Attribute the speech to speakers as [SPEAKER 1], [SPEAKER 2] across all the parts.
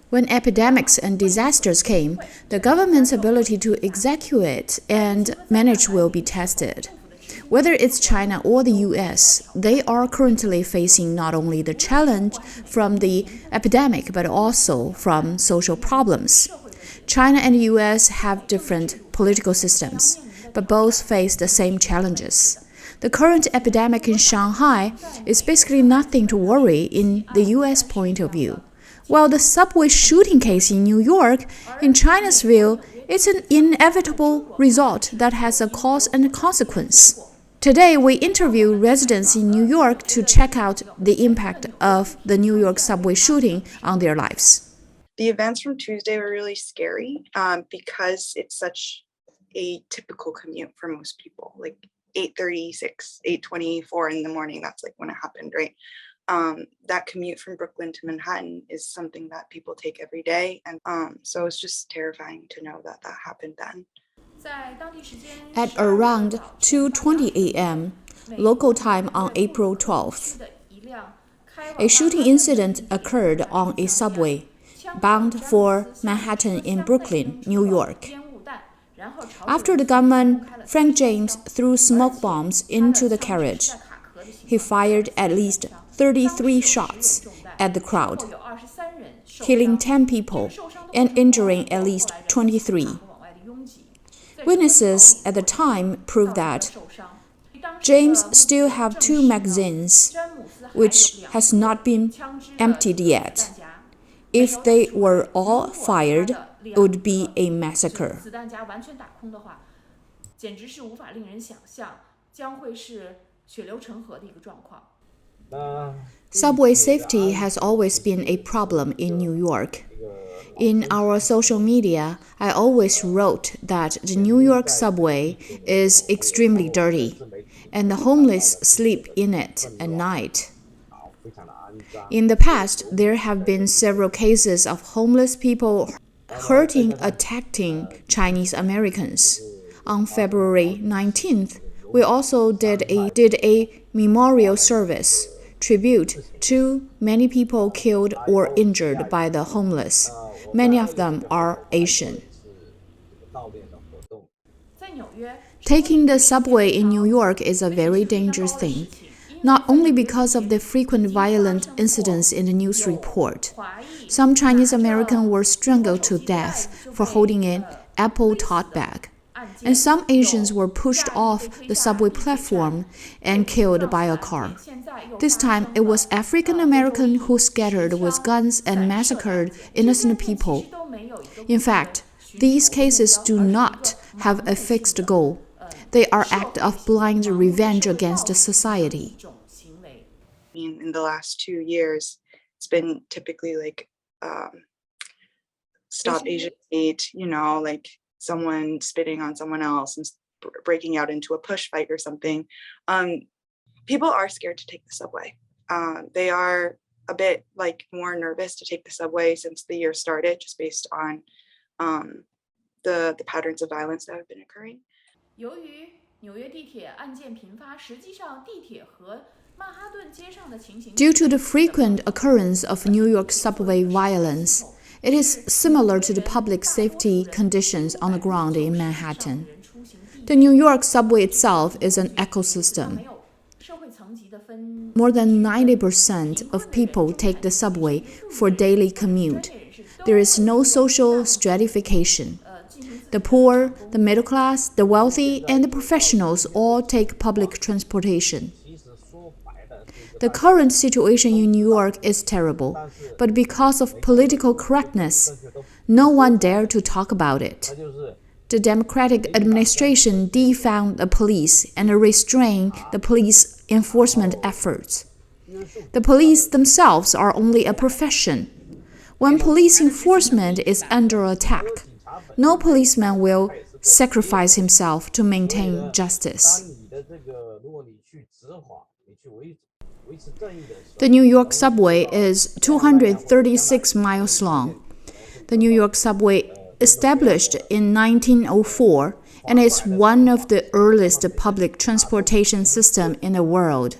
[SPEAKER 1] When epidemics and disasters came, the government's ability to execute and manage will be tested. Whether it's China or the US, they are currently facing not only the challenge from the epidemic but also from social problems. China and the US have different political systems, but both face the same challenges. The current epidemic in Shanghai is basically nothing to worry in the US point of view. While the subway shooting case in New York, in China's view, it's an inevitable result that has a cause and a consequence. Today, we interview residents in New York to check out the impact of the New York subway shooting on their lives.
[SPEAKER 2] The events from Tuesday were really scary because it's such a typical commute for most people, like 8:36, 8:24 in the morning. That's like when it happened, right? That commute from Brooklyn to Manhattan is something that people take every day. And so it's just terrifying to know that that happened then.
[SPEAKER 1] At around 2:20 a.m., local time on April 12th, a shooting incident occurred on a subway bound for Manhattan in Brooklyn, New York. After the gunman, Frank James, threw smoke bombs into the carriage, he fired at least 33 shots at the crowd, killing 10 people and injuring at least 23. Witnesses at the time proved that James still had 2 magazines, which has not been emptied yet. If they were all fired, it would be a massacre. Subway safety has always been a problem in New York. In our social media, I always wrote that the New York subway is extremely dirty, and the homeless sleep in it at night. In the past, there have been several cases of homeless people hurting, attacking Chinese Americans. On February 19th, we also did a memorial service, tribute to many people killed or injured by the homeless. Many of them are Asian. Taking the subway in New York is a very dangerous thing, not only because of the frequent violent incidents in the news report. Some Chinese Americans were strangled to death for holding an apple tote bag, and some Asians were pushed off the subway platform and killed by a car. This time, it was African Americans who scattered with guns and massacred innocent people. In fact, these cases do not have a fixed goal. They are acts of blind revenge against society.
[SPEAKER 2] In the last 2 years, it's been typically like Stop Asian Hate, like someone spitting on someone else and breaking out into a push fight or something. People are scared to take the subway. They are a bit more nervous to take the subway since the year started, just based on the patterns of violence that have been occurring.
[SPEAKER 1] Due to the frequent occurrence of New York subway violence, it is similar to the public safety conditions on the ground in Manhattan. The New York subway itself is an ecosystem. More than 90% of people take the subway for daily commute. There is no social stratification. The poor, the middle class, the wealthy, and the professionals all take public transportation. The current situation in New York is terrible, but because of political correctness, no one dared to talk about it. The Democratic administration defund the police and restrain the police enforcement efforts. The police themselves are only a profession. When police enforcement is under attack, no policeman will sacrifice himself to maintain justice. The New York subway is 236 miles long. The New York subway established in 1904 and is one of the earliest public transportation systems in the world.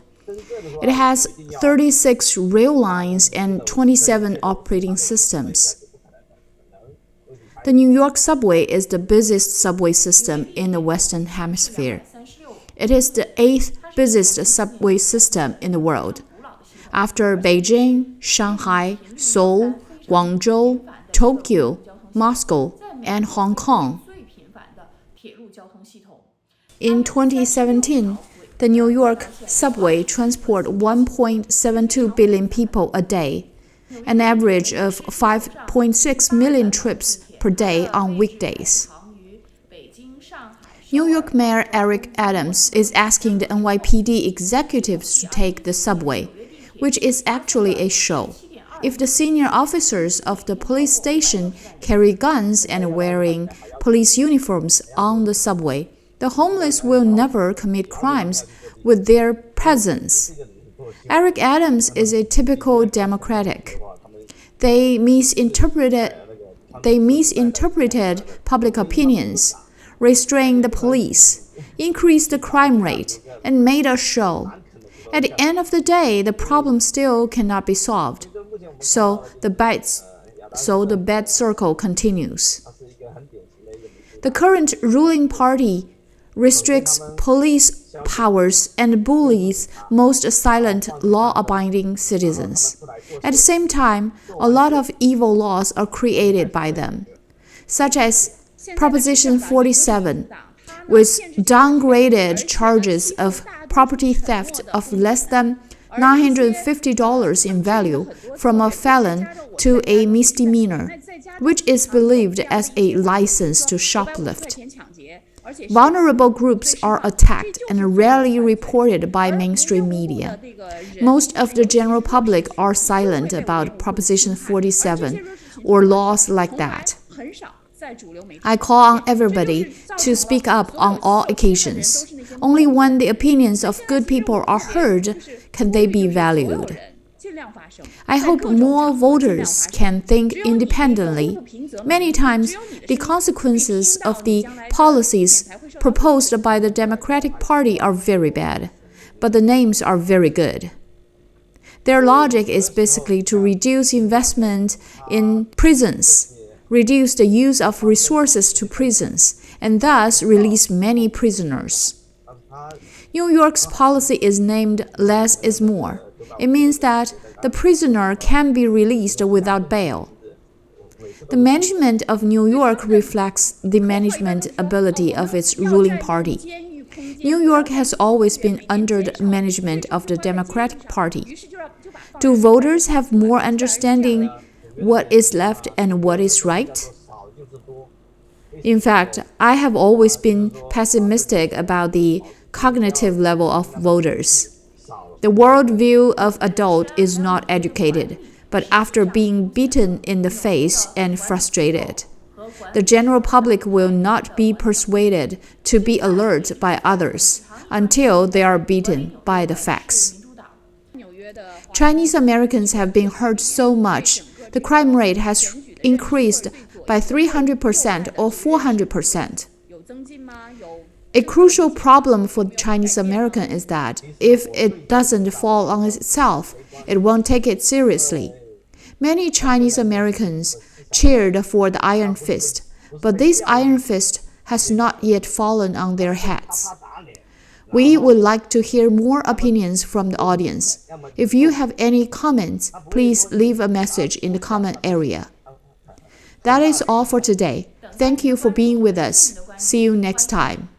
[SPEAKER 1] It has 36 rail lines and 27 operating systems. The New York subway is the busiest subway system in the Western Hemisphere. It is the 8th busiest subway system in the world, after Beijing, Shanghai, Seoul, Guangzhou, Tokyo, Moscow, and Hong Kong. In 2017, the New York subway transported 1.72 billion people a day, an average of 5.6 million trips per day on weekdays. New York Mayor Eric Adams is asking the NYPD executives to take the subway, which is actually a show. If the senior officers of the police station carry guns and wearing police uniforms on the subway, the homeless will never commit crimes with their presence. Eric Adams is a typical Democratic. They misinterpreted public opinions, restrained the police, increased the crime rate, and made a show. At the end of the day, the problem still cannot be solved. So the bad circle continues. The current ruling party restricts police powers and bullies most silent, law-abiding citizens. At the same time, a lot of evil laws are created by them, such as Proposition 47, with downgraded charges of property theft of less than $950 in value from a felon to a misdemeanor, which is believed as a license to shoplift. Vulnerable groups are attacked and rarely reported by mainstream media. Most of the general public are silent about Proposition 47 or laws like that. I call on everybody to speak up on all occasions. Only when the opinions of good people are heard can they be valued. I hope more voters can think independently. Many times, the consequences of the policies proposed by the Democratic Party are very bad, but the names are very good. Their logic is basically to reduce investment in prisons, reduce the use of resources to prisons, and thus release many prisoners. New York's policy is named less is more. It means that the prisoner can be released without bail. The management of New York reflects the management ability of its ruling party. New York has always been under the management of the Democratic Party. Do voters have more understanding what is left and what is right? In fact, I have always been pessimistic about the cognitive level of voters. The worldview of adult is not educated, but after being beaten in the face and frustrated. The general public will not be persuaded to be alert by others until they are beaten by the facts. Chinese Americans have been hurt so much. The crime rate has increased by 300% or 400%. A crucial problem for Chinese American is that if it doesn't fall on itself, it won't take it seriously. Many Chinese Americans cheered for the Iron Fist, but this Iron Fist has not yet fallen on their heads. We would like to hear more opinions from the audience. If you have any comments, please leave a message in the comment area. That is all for today. Thank you for being with us. See you next time.